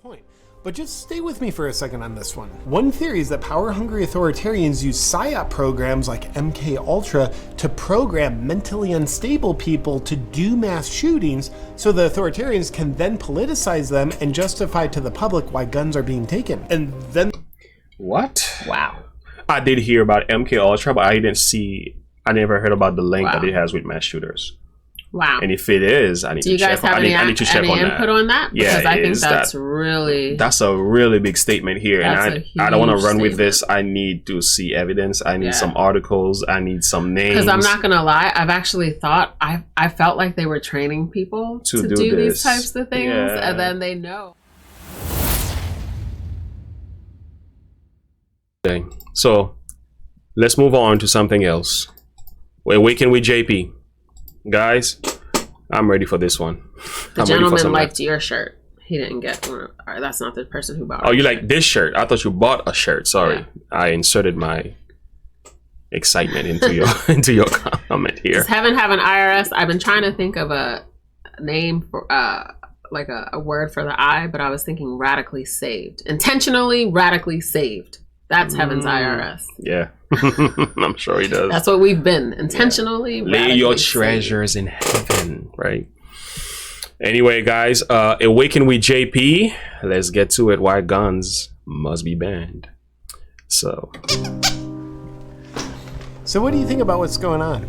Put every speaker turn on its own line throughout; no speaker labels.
point. But just stay with me for a second on this one. One theory is that power-hungry authoritarians use PSYOP programs like MKUltra to program mentally unstable people to do mass shootings, so the authoritarians can then politicize them and justify to the public why guns are being taken. And then...
What?
Wow.
I did hear about MKUltra, but I never heard about the link that it has with mass shooters.
Wow.
And if it is, I need to check.
Do you guys have any input on that?
Yeah,
because I think that's
a really big statement here. And I don't want to run with this. I need to see evidence. I need some articles. I need some names.
Because I'm not going to lie, I've actually thought, I felt like they were training people to do these types of things. And then they know.
Okay. So let's move on to something else. Awaken with JP. Guys, I'm ready for this one.
The gentleman liked your shirt. He didn't get one. That's not the person who bought it.
Oh, you like this shirt? I thought you bought a shirt. Sorry. Yeah. I inserted my excitement into your comment here.
Does heaven have an IRS? I've been trying to think of a name for like a word for the I, but I was thinking radically saved. Intentionally radically saved. That's heaven's IRS.
Yeah. I'm sure he does.
That's what we've been. Intentionally.
Lay your treasures in heaven, right? Anyway, guys, Awaken with JP. Let's get to it. Why guns must be banned. So
what do you think about what's going on?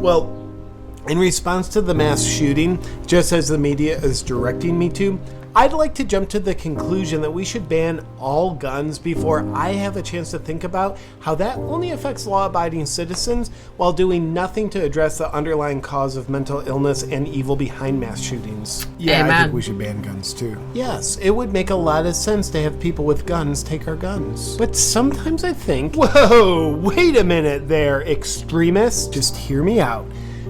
Well, in response to the mass shooting, just as the media is directing me to, I'd like to jump to the conclusion that we should ban all guns before I have a chance to think about how that only affects law-abiding citizens while doing nothing to address the underlying cause of mental illness and evil behind mass shootings. Yeah,
Amen.
I think we should ban guns too. Yes, it would make a lot of sense to have people with guns take our guns. But sometimes I think, whoa, wait a minute there, extremists. Just hear me out.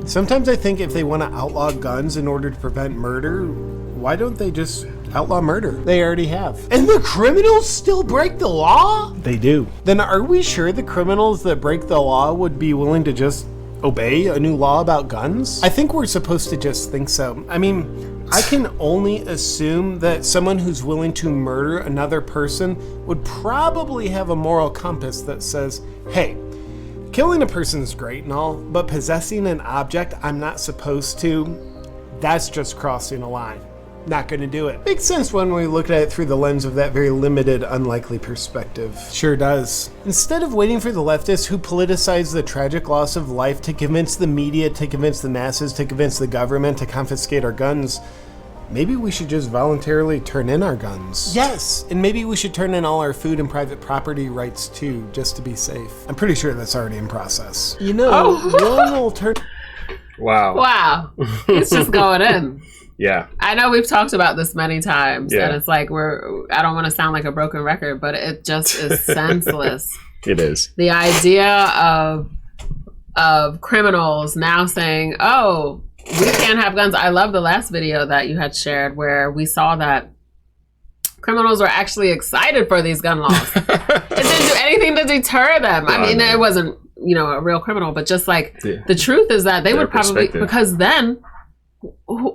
Sometimes I think if they want to outlaw guns in order to prevent murder, why don't they just outlaw murder? They already have. And the criminals still break the law? They do. Then are we sure the criminals that break the law would be willing to just obey a new law about guns? I think we're supposed to just think so. I mean, I can only assume that someone who's willing to murder another person would probably have a moral compass that says, hey, killing a person is great and all, but possessing an object I'm not supposed to, that's just crossing a line. Not gonna do it. Makes sense when we look at it through the lens of that very limited, unlikely perspective. Sure does. Instead of waiting for the leftists who politicize the tragic loss of life to convince the media, to convince the masses, to convince the government to confiscate our guns, maybe we should just voluntarily turn in our guns. Yes, and maybe we should turn in all our food and private property rights too, just to be safe. I'm pretty sure that's already in process. You know, one alternative.
Wow.
It's just going in.
Yeah.
I know we've talked about this many times, and it's like I don't want to sound like a broken record, but it just is senseless.
It is.
The idea of criminals now saying, oh, we can't have guns. I love the last video that you had shared where we saw that criminals were actually excited for these gun laws. It didn't do anything to deter them. I mean, it wasn't, a real criminal, but just like the truth is that they would probably, because then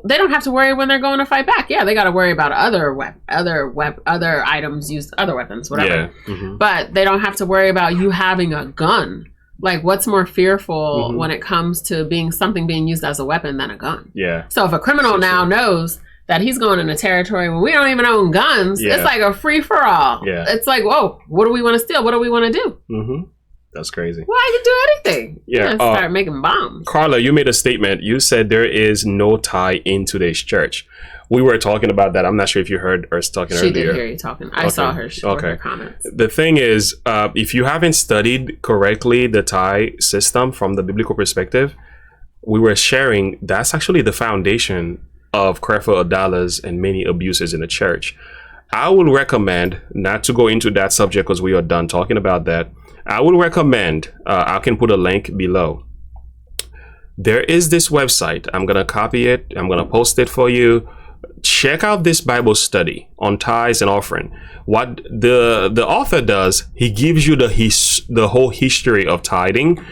they don't have to worry when they're going to fight back. Yeah, they got to worry about other items used, other weapons, whatever. Yeah. But they don't have to worry about you having a gun. Like, what's more fearful when it comes to something being used as a weapon than a gun? Yeah. So if a criminal knows that he's going into territory when we don't even own guns, it's like a free for all. Yeah. It's like, whoa, what do we want to steal? What do we want to do?
That's crazy.
Well, I can do anything.
Yeah.
Start making bombs.
Carla, you made a statement. You said there is no tie in today's church. We were talking about that. I'm not sure if you heard us talking earlier.
She did hear you talking. I saw her comments.
The thing is, if you haven't studied correctly the tie system from the biblical perspective, we were sharing that's actually the foundation of Creflo Dollar's and many abuses in the church. I would recommend not to go into that subject because we are done talking about that. I would recommend, I can put a link below. There is this website. I'm going to copy it. I'm going to post it for you. Check out this Bible study on tithes and offering. What the author does, he gives you the whole history of tithing,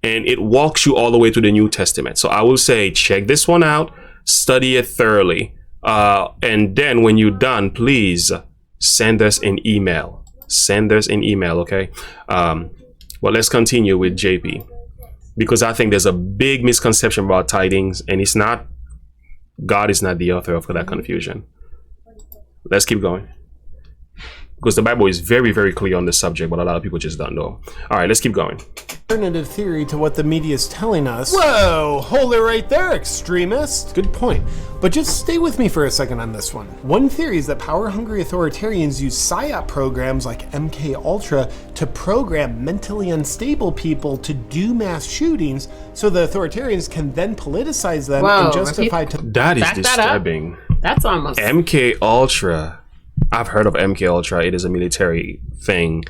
and it walks you all the way to the New Testament. So I will say, check this one out, study it thoroughly. And then when you're done, please send us an email. Send us an email, okay? But let's continue with JP, because I think there's a big misconception about tidings, and it's not, God is not the author of that confusion. Let's keep going, because the Bible is very, very clear on this subject, but a lot of people just don't know. All right, let's keep going.
Alternative theory to what the media is telling us. Whoa, hold it right there, extremist. Good point. But just stay with me for a second on this one. One theory is that power-hungry authoritarians use PSYOP programs like MK Ultra to program mentally unstable people to do mass shootings, so the authoritarians can then politicize them and justify to.
That is disturbing.
That's almost
MK Ultra. I've heard of MK Ultra. It is a military thing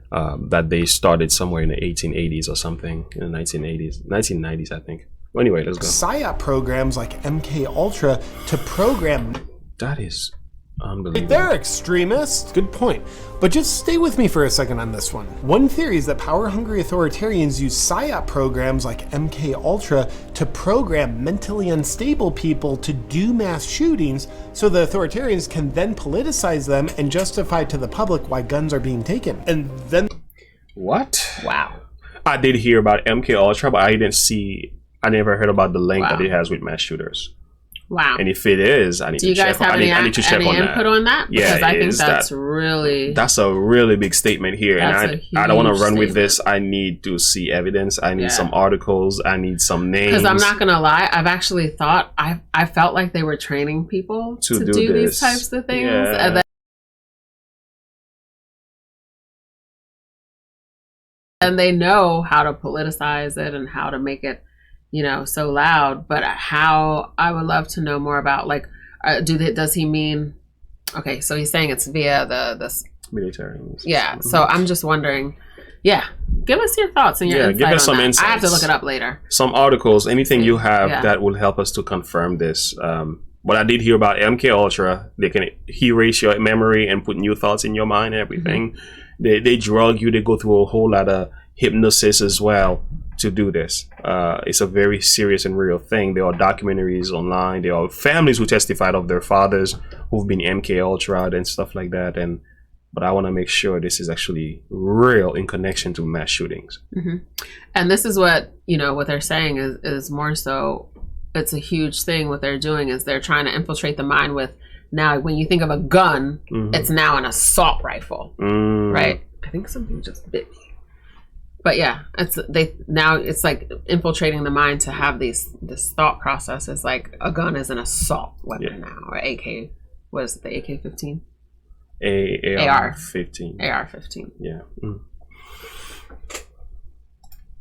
that they started somewhere in the 1880s or something, in the 1990s, I think. Well, anyway, let's go.
PSYOP programs like MK Ultra to program.
That is unbelievable.
They're extremists. Good point. But just stay with me for a second on this one. One theory is that power-hungry authoritarians use PSYOP programs like MK Ultra to program mentally unstable people to do mass shootings, so the authoritarians can then politicize them and justify to the public why guns are being taken. And then...
What?
wow.
I did hear about MK Ultra, but I never heard about the link that it has with mass shooters.
Wow.
And if it is, I need to check. I need to check on that.
Input on that? Because
Yeah,
I think that's really...
That's a really big statement here, and I don't want to run with this. I need to see evidence. I need some articles. I need some names.
Because I'm not gonna lie, I've actually thought I felt like they were training people to do these types of things, and they know how to politicize it and how to make it, you know, so loud. But how, I would love to know more about, like, does he mean, okay, so he's saying it's via the
military.
Yeah. So I'm just wondering, give us your thoughts and your insight
give us
on
some
that.
insights.
I have to look it up later.
Some articles, anything you have that will help us to confirm this. But I did hear about MK Ultra. They can erase your memory and put new thoughts in your mind and everything. They drug you. They go through a whole lot of hypnosis as well to do this. It's a very serious and real thing. There are documentaries online. There are families who testified of their fathers who've been MK Ultra and stuff like that. But I want to make sure this is actually real in connection to mass shootings.
And this is what, you know, what they're saying is more so, it's a huge thing. What they're doing is they're trying to infiltrate the mind with, now when you think of a gun, it's now an assault rifle, right? I think something just bit me. But yeah, it's like infiltrating the mind to have this thought process is like a gun is an assault weapon now, or AK, what is it, the AK-15?
AR-15.
AR-15.
Yeah.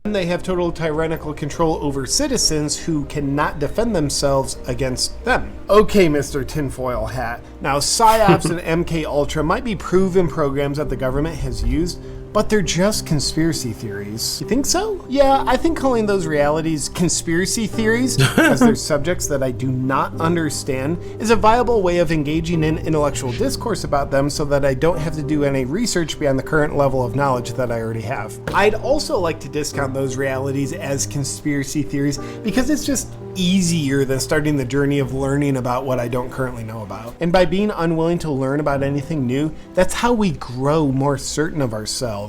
And they have total tyrannical control over citizens who cannot defend themselves against them. Okay, Mr. Tinfoil Hat. Now, PSYOPs and MK Ultra might be proven programs that the government has used, but they're just conspiracy theories. You think so? Yeah, I think calling those realities conspiracy theories, as they're subjects that I do not understand, is a viable way of engaging in intellectual discourse about them so that I don't have to do any research beyond the current level of knowledge that I already have. I'd also like to discount those realities as conspiracy theories because it's just easier than starting the journey of learning about what I don't currently know about. And by being unwilling to learn about anything new, that's how we grow more certain of ourselves.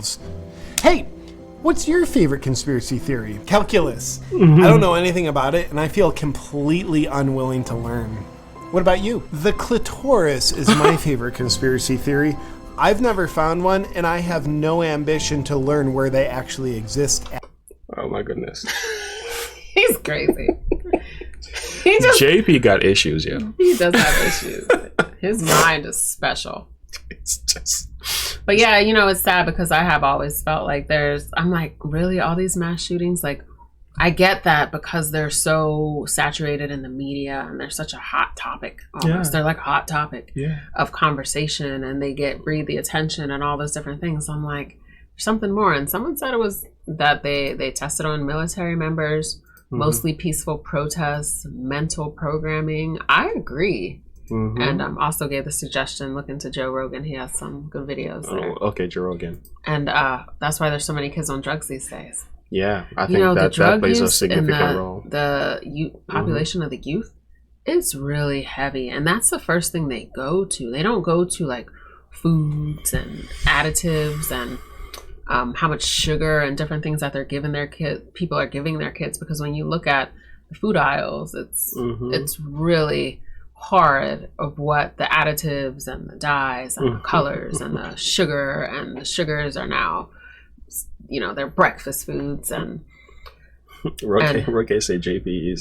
Hey, what's your favorite conspiracy theory? Calculus. I don't know anything about it, and I feel completely unwilling to learn. What about you? The clitoris is my favorite conspiracy theory. I've never found one, and I have no ambition to learn where they actually exist.
Oh my goodness.
He's crazy.
JP got issues, yeah.
He does have issues. His mind is special.
It's just...
But yeah, you know, it's sad because I have always felt like I'm like, really, all these mass shootings? Like, I get that because they're so saturated in the media and they're such a hot topic almost. Yeah. They're like a hot topic of conversation, and they breathe the attention and all those different things. I'm like, there's something more. And someone said it was that they tested on military members, mostly peaceful protests, mental programming. I agree. And also gave the suggestion, look into Joe Rogan. He has some good videos there.
Oh, okay, Joe Rogan.
And that's why there's so many kids on drugs these days.
Yeah, I think that plays a significant role.
The population of the youth it's really heavy. And that's the first thing they go to. They don't go to like foods and additives and how much sugar and different things that they're giving their people are giving their kids. Because when you look at the food aisles, it's really horrid of what the additives and the dyes and the colors and the sugar, and the sugars are now, they're breakfast foods. And
Roque say JP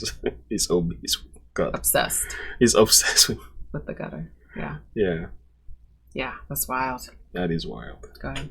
is obese. God.
Obsessed.
He's obsessed
with the gutter. Yeah.
Yeah.
Yeah, that's wild.
That is wild.
Go ahead.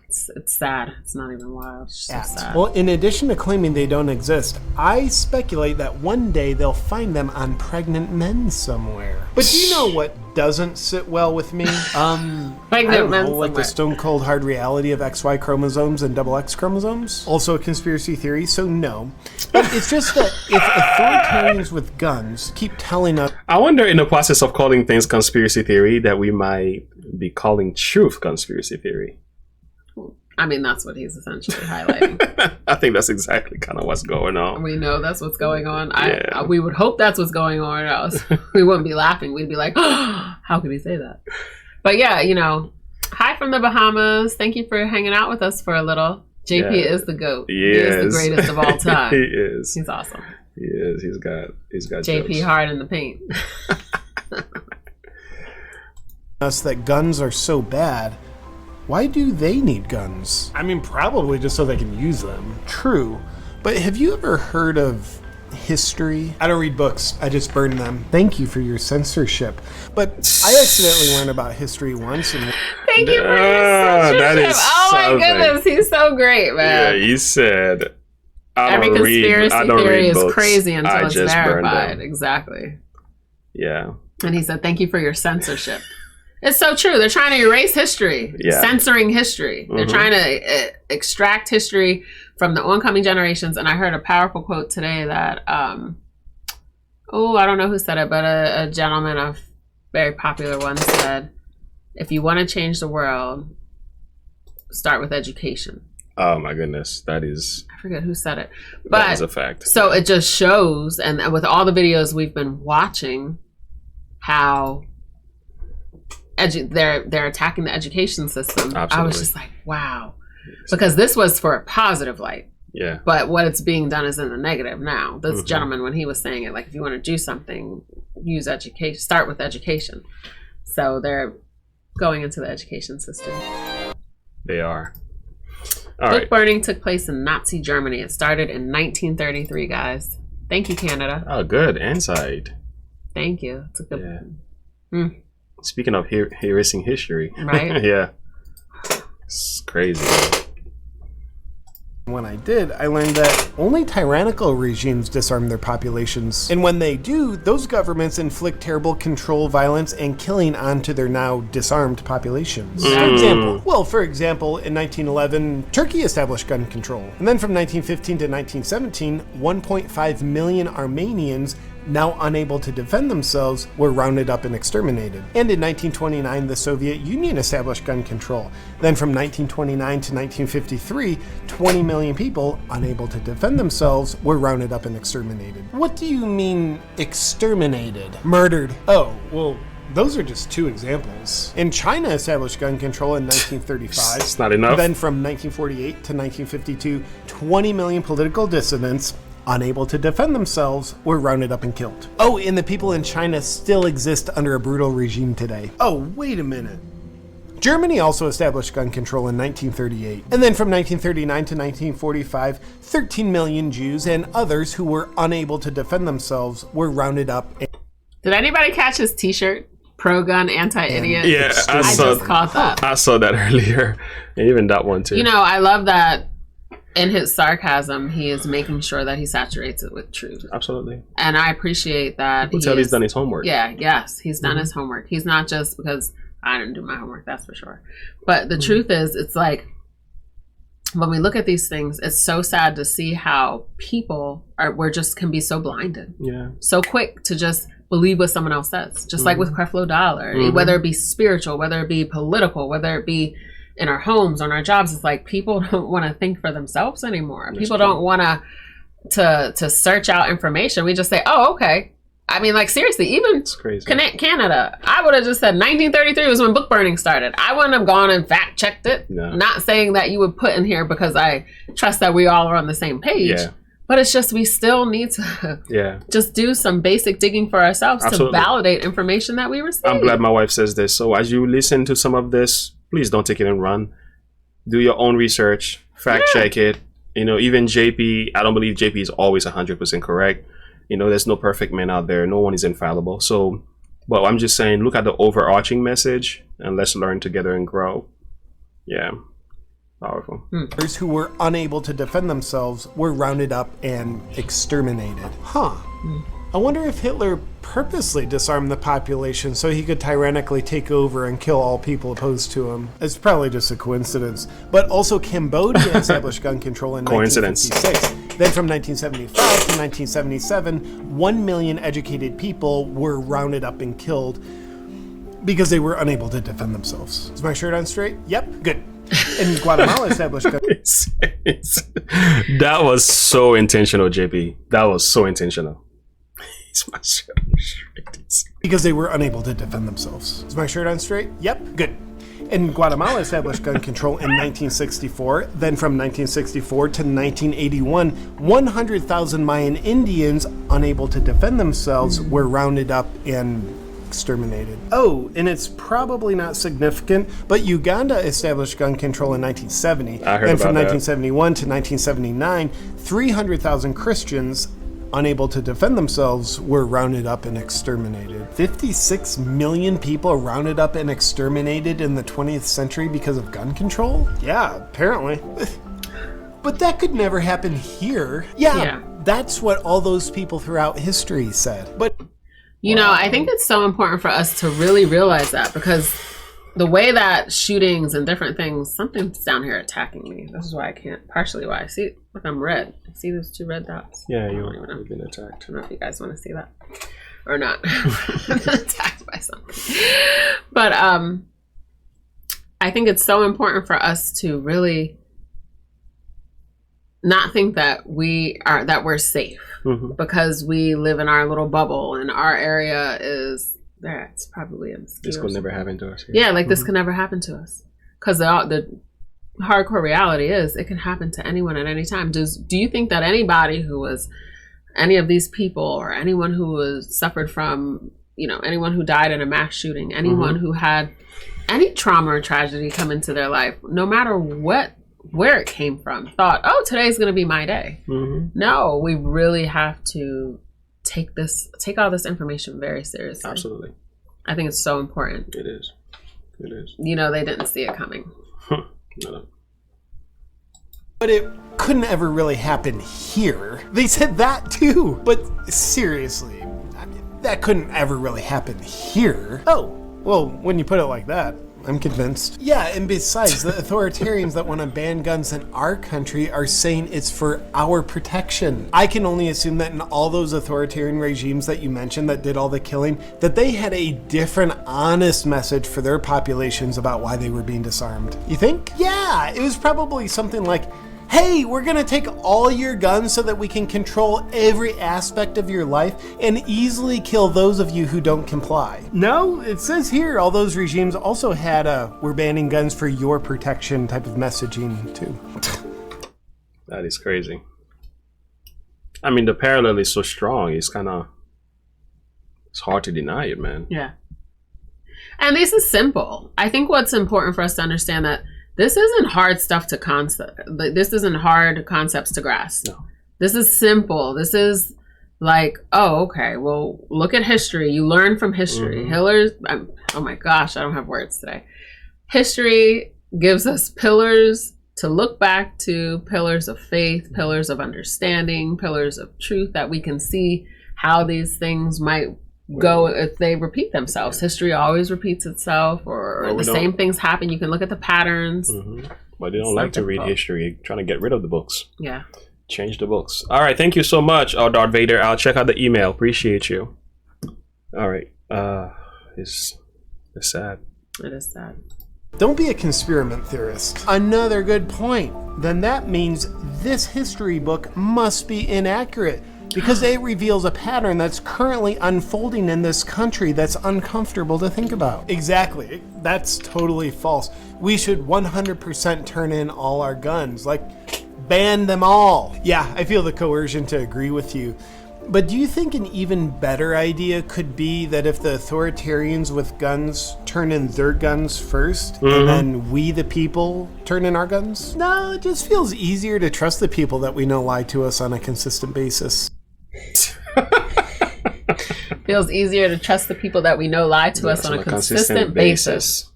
It's sad. It's not even wild. It's just so sad.
Well, in addition to claiming they don't exist, I speculate that one day they'll find them on pregnant men somewhere. But do you know what doesn't sit well with me?
Pregnant men
like the
somewhere.
stone cold hard reality of XY chromosomes and XX chromosomes. Also a conspiracy theory, so no. But it's just that if authoritarians with guns keep telling us...
I wonder, in the process of calling things conspiracy theory, that we might be calling truth conspiracy theory.
I mean, that's what he's essentially highlighting.
I think that's exactly kind of what's going on.
We know that's what's going on.
Yeah.
We would hope that's what's going on, or else we wouldn't be laughing. We'd be like, oh, how could he say that? But yeah, hi from the Bahamas. Thank you for hanging out with us for a little. JP is the GOAT. He is the greatest of all time.
He is.
He's awesome.
He is. He's got
JP
jokes.
hard in the paint. Us that guns are so bad. Why do they need guns? I mean, probably just so they can use them. True. But have you ever heard of history? I don't read books. I just burn them. Thank you for your censorship. But I accidentally learned about history once. And
Thank you for your censorship.
That is
oh my
something.
goodness, he's so great, man.
Yeah, he said,
Every conspiracy theory is crazy until
I
it's
just burn
verified.
them.
Exactly.
Yeah.
And he said, thank you for your censorship. It's so true. They're trying to erase history, censoring history. They're trying to extract history from the oncoming generations. And I heard a powerful quote today that, I don't know who said it, but a gentleman, a very popular one, said, if you want to change the world, start with education.
Oh my goodness. That is...
I forget who said it. But
that is a fact.
So it just shows, and with all the videos we've been watching, how... they're attacking the education system.
Absolutely.
I was just like, wow. Because this was for a positive light.
Yeah.
But what it's being done is in the negative now. This gentleman, when he was saying it, like, if you want to do something, use education, start with education. So they're going into the education system.
They are. All
Book
right.
burning took place in Nazi Germany. It started in 1933, guys. Thank you, Canada.
Oh, good insight.
Thank you. It's a good...
Yeah. Speaking of erasing history.
Right?
Yeah. It's crazy.
When I did, I learned that only tyrannical regimes disarm their populations. And when they do, those governments inflict terrible control, violence, and killing onto their now disarmed populations. For example, in 1911, Turkey established gun control. And then from 1915 to 1917, 1.5 million Armenians, now unable to defend themselves, were rounded up and exterminated. And in 1929, the Soviet Union established gun control. Then from 1929 to 1953, 20 million people, unable to defend themselves, were rounded up and exterminated. What do you mean, exterminated? Murdered. Oh, well, those are just two examples. And China established gun control in 1935.
It's not enough.
Then from 1948 to 1952, 20 million political dissidents, unable to defend themselves, were rounded up and killed. Oh, and the people in China still exist under a brutal regime today. Oh, wait a minute. Germany also established gun control in 1938. And then from 1939 to 1945, 13 million Jews and others who were unable to defend themselves were rounded up.
Did anybody catch his t-shirt? Pro-gun, anti-idiot?
Yeah, I
just caught that.
I saw that earlier. And even that one too.
I love that in his sarcasm, he is making sure that he saturates it with truth.
Absolutely.
And I appreciate that.
He's done his homework.
Yeah, yes. He's done his homework. He's not just because I didn't do my homework, that's for sure. But the truth is, it's like, when we look at these things, it's so sad to see how people can be so blinded.
Yeah.
So quick to just believe what someone else says. Just like with Creflo Dollar, whether it be spiritual, whether it be political, whether it be in our homes, on our jobs. It's like people don't want to think for themselves anymore. People don't want to to search out information. We just say, oh, okay. I mean, like, seriously, even Canada, I would have just said 1933 was when book burning started. I wouldn't have gone and fact checked it.
No.
Not saying that you would put in here because I trust that we all are on the same page.
Yeah.
But it's just we still need to just do some basic digging for ourselves to validate information that we receive.
I'm glad my wife says this. So as you listen to some of this, please don't take it and run. Do your own research. Fact check it. You know, even JP, I don't believe JP is always 100% correct. You know, there's no perfect man out there. No one is infallible. So, but I'm just saying, look at the overarching message and let's learn together and grow. Yeah. Powerful.
Those who were unable to defend themselves were rounded up and exterminated. I wonder if Hitler purposely disarmed the population so he could tyrannically take over and kill all people opposed to him. It's probably just a coincidence. But also Cambodia established gun control in 1956. Then from 1975 to 1977, 1 million educated people were rounded up and killed because they were unable to defend themselves. Is my shirt on straight? Yep, good. And Guatemala established gun
That was so intentional, JP. That was so intentional. My shirt
because they were unable to defend themselves. Is my shirt on straight? Yep, good. And Guatemala established gun control in 1964. Then from 1964 to 1981, 100,000 Mayan Indians unable to defend themselves were rounded up and exterminated. Oh, and it's probably not significant, but Uganda established gun control in 1970.
I heard
and from
about
1971 to 1979, 300,000 Christians unable to defend themselves were rounded up and exterminated. 56 million people rounded up and exterminated in the 20th century because of gun control? Yeah, apparently. But that could never happen here. Yeah, that's what all those people throughout history said. But
you know, I think it's so important for us to really realize that, because the way that shootings and different things, something's down here attacking me. This is why I can't, partially why I see, look, I'm red. See those two red dots?
Yeah, you've been attacked.
I don't know if you guys want to see that or not. I've been attacked by something. But I think it's so important for us to really not think that we're safe because we live in our little bubble and our area is there. It's probably a mosquito.
This could never happen to us.
Yeah, like this could never happen to us, because the hardcore reality is it can happen to anyone at any time. Do you think that anybody who was any of these people, or anyone who was suffered from, you know, anyone who died in a mass shooting, anyone who had any trauma or tragedy come into their life, no matter where it came from, thought, oh, today's going to be my day? No, we really have to take all this information very seriously.
Absolutely.
I think it's so important.
It is.
You know, they didn't see it coming.
No.
But it couldn't ever really happen here. They said that too. But seriously, I mean, that couldn't ever really happen here. Oh, well, when you put it like that, I'm convinced. Yeah, and besides, the authoritarians that want to ban guns in our country are saying it's for our protection. I can only assume that in all those authoritarian regimes that you mentioned that did all the killing, that they had a different, honest message for their populations about why they were being disarmed. You think? Yeah, it was probably something like, hey, we're gonna take all your guns so that we can control every aspect of your life and easily kill those of you who don't comply. No, it says here all those regimes also had a "we're banning guns for your protection" type of messaging too.
That is crazy. I mean, the parallel is so strong, it's hard to deny it, man.
Yeah. And this is simple. I think what's important for us to understand that this isn't hard stuff to concept. This isn't hard concepts to grasp.
No.
This is simple. This is like, oh, okay, well, look at history. You learn from history. Oh my gosh, I don't have words today. History gives us pillars to look back to, pillars of faith, pillars of understanding, pillars of truth, that we can see how these things might go if they repeat themselves. History always repeats itself, or the same things happen. You can look at the patterns.
But they don't like to read history. Trying to get rid of the books.
Yeah.
Change the books. All right. Thank you so much, Darth Vader. I'll check out the email. Appreciate you. All right. It's sad.
It is sad.
Don't be a conspirament theorist. Another good point. Then that means this history book must be inaccurate because it reveals a pattern that's currently unfolding in this country that's uncomfortable to think about. Exactly. That's totally false. We should 100% turn in all our guns. Like, ban them all. Yeah, I feel the coercion to agree with you. But do you think an even better idea could be that if the authoritarians with guns turn in their guns first, and then we, the people, turn in our guns? No, it just feels easier to trust the people that we know lie to us on a consistent basis.
Feels easier to trust the people that we know lie to us on a consistent basis.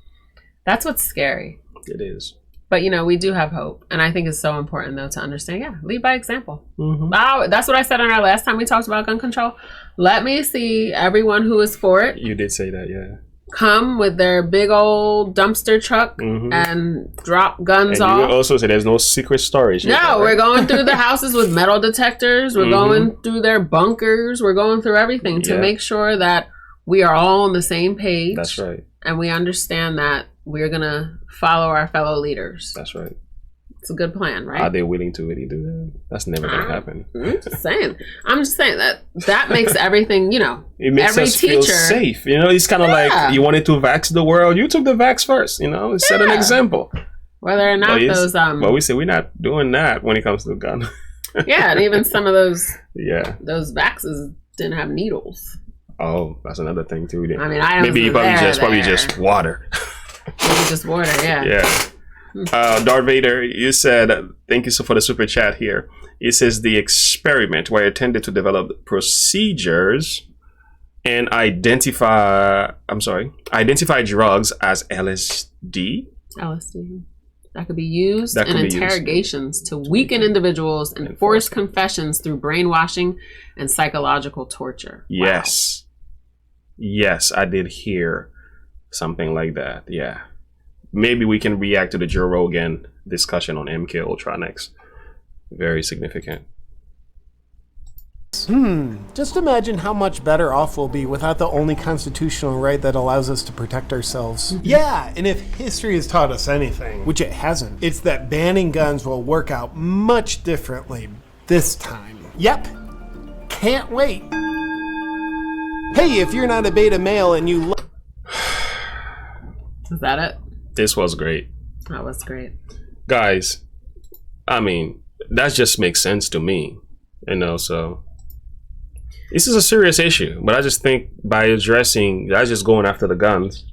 That's what's scary.
It is.
But, you know, we do have hope. And I think it's so important, though, to understand, lead by example. Wow, that's what I said on our last time we talked about gun control. Let me see everyone who is for it.
You did say that, yeah.
Come with their big old dumpster truck and drop guns
and
off.
You also say there's no secret storage.
No, we're going through the houses with metal detectors. We're going through their bunkers. We're going through everything to make sure that we are all on the same page.
That's right.
And we understand that we're going to follow our fellow leaders.
That's right.
It's a good plan, right?
Are they willing to really do that? That's never going to happen.
I'm just saying that makes everything, you know,
it makes
every
us
teacher
feel safe. You know, it's kind of like you wanted to vax the world. You took the vax first, you know, set an example.
Whether or not those
well, we say we're not doing that when it comes to the gun.
Yeah, and even some of those
those
vaxes didn't have needles.
Oh, that's another thing too.
I mean, I
maybe probably just water.
Maybe just water, yeah.
Darth Vader, you said, thank you so for the super chat here. It says the experiment where I intended to develop procedures and identify drugs as LSD.
LSD. That could be used in interrogations to weaken individuals and force confessions through brainwashing and psychological torture.
Yes. Wow. Yes, I did hear something like that. Yeah. Maybe we can react to the Joe Rogan discussion on MK Ultra next. Very significant.
Just imagine how much better off we'll be without the only constitutional right that allows us to protect ourselves. Yeah, and if history has taught us anything, which it hasn't, it's that banning guns will work out much differently this time. Yep. Can't wait. Hey, if you're not a beta male and you
Is that it?
This was great.
That was great.
Guys, I mean, that just makes sense to me. You know, so this is a serious issue, but I just think by addressing, that's just going after the guns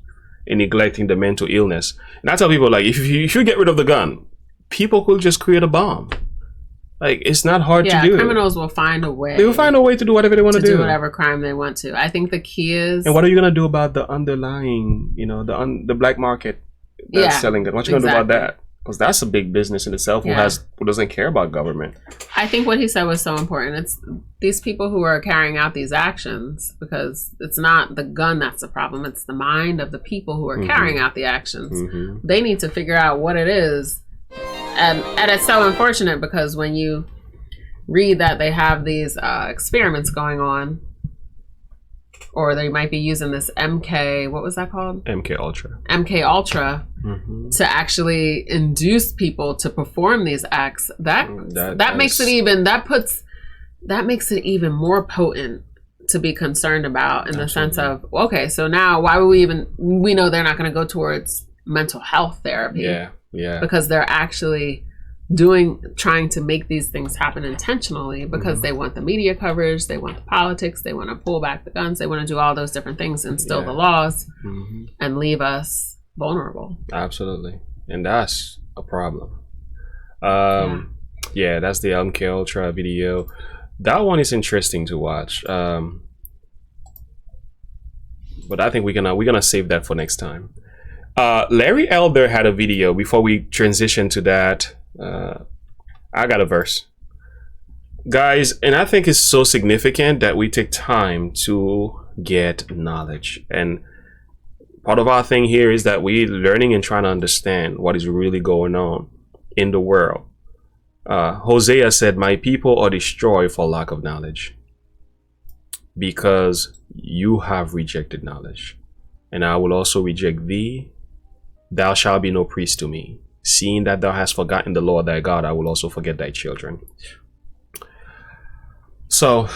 and neglecting the mental illness. And I tell people, like, if you get rid of the gun, people could just create a bomb. Like, it's not hard to do.
Criminals will find a way.
They will find a way to do whatever they want to do.
Whatever crime they want to. I think the key is...
And what are you going to do about the underlying, you know, the black market that's selling guns? What are you going to do about that? Because that's a big business in itself who doesn't care about government. I
think what he said was so important. It's these people who are carrying out these actions, because it's not the gun that's the problem. It's the mind of the people who are carrying out the actions. They need to figure out what it is. And it's so unfortunate because when you read that they have these experiments going on, or they might be using this MK, what was that called?
MK Ultra.
MK Ultra to actually induce people to perform these acts. That makes it even more potent to be concerned about in the sense of, okay, so now why would we know they're not going to go towards mental health therapy. Yeah. Because they're actually trying to make these things happen intentionally because they want the media coverage, they want the politics, they want to pull back the guns, they want to do all those different things, instill the laws, and leave us vulnerable.
Absolutely. And that's a problem. That's the MK Ultra video. That one is interesting to watch. But I think we're gonna save that for next time. Larry Elder had a video before we transition to that. I got a verse, guys, and I think it's so significant that we take time to get knowledge. And part of our thing here is that we're learning and trying to understand what is really going on in the world. Hosea said, "My people are destroyed for lack of knowledge, because you have rejected knowledge, and I will also reject thee thou shalt be no priest to me. Seeing that thou hast forgotten the Lord thy God, I will also forget thy children. So,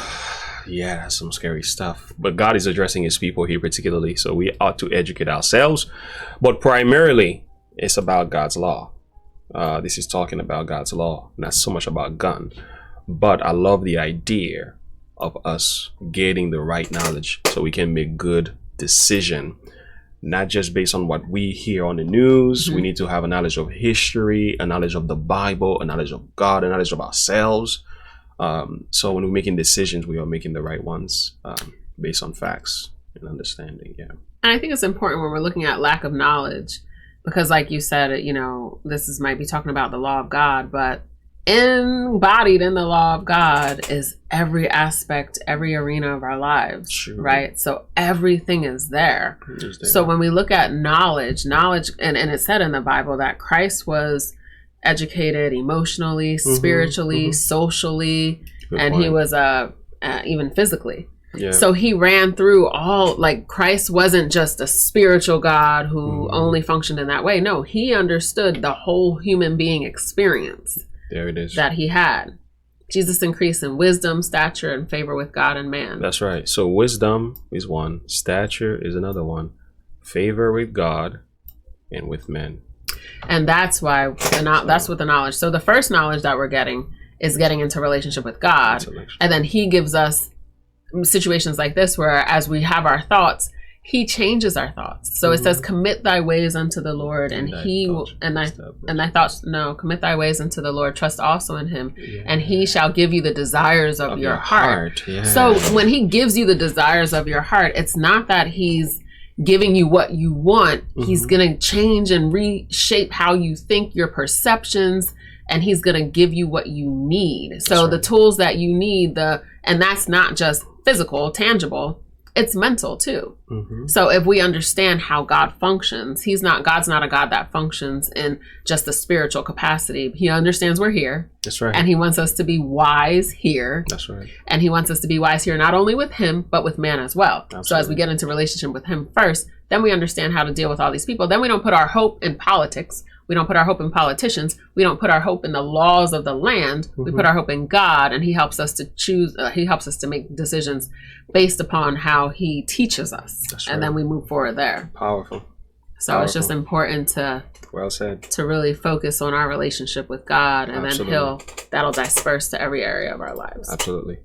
yeah, that's some scary stuff. But God is addressing his people here particularly, so we ought to educate ourselves. But primarily, it's about God's law. This is talking about God's law, not so much about gun. But I love the idea of us getting the right knowledge so we can make good decision, not just based on what we hear on the news. We need to have a knowledge of history, a knowledge of the Bible, a knowledge of God, a knowledge of ourselves. So when we're making decisions, we are making the right ones based on facts and understanding. Yeah.
And I think it's important when we're looking at lack of knowledge, because like you said, might be talking about the law of God, but embodied in the law of God is every aspect, every arena of our lives,
Sure.
right? So everything is there. So when we look at knowledge, and it said in the Bible that Christ was educated emotionally, spiritually, socially, and he was even physically.
Yeah.
So he ran through all, like, Christ wasn't just a spiritual God who only functioned in that way. No, he understood the whole human being experience.
There it is.
That he had. Jesus increased in wisdom, stature, and favor with God and man.
That's right. So wisdom is one, stature is another one, favor with God and with men. And
that's why that's what the knowledge. So the first knowledge that we're getting is getting into relationship with God, and then he gives us situations like this where, as we have our thoughts, he changes our thoughts. So it says, commit thy ways unto the Lord, and he will, commit thy ways unto the Lord, trust also in him, and he shall give you the desires of your heart.
Yeah.
So when he gives you the desires of your heart, it's not that he's giving you what you want. He's going to change and reshape how you think, your perceptions, and he's going to give you what you need. So the tools that you need, and that's not just physical, tangible, it's mental too. So if we understand how God functions, God's not a God that functions in just a spiritual capacity. He understands we're here.
That's right.
And he wants us to be wise here.
That's right.
And he wants us to be wise here, not only with him, but with man as well. Absolutely. So as we get into relationship with him first, then we understand how to deal with all these people. Then we don't put our hope in politics. We don't put our hope in politicians. We don't put our hope in the laws of the land. We put our hope in God, and he helps us to choose. He helps us to make decisions based upon how he teaches us. That's right. And then we move forward there.
Powerful.
So it's just important to really focus on our relationship with God, and then that'll disperse to every area of our lives.
Absolutely.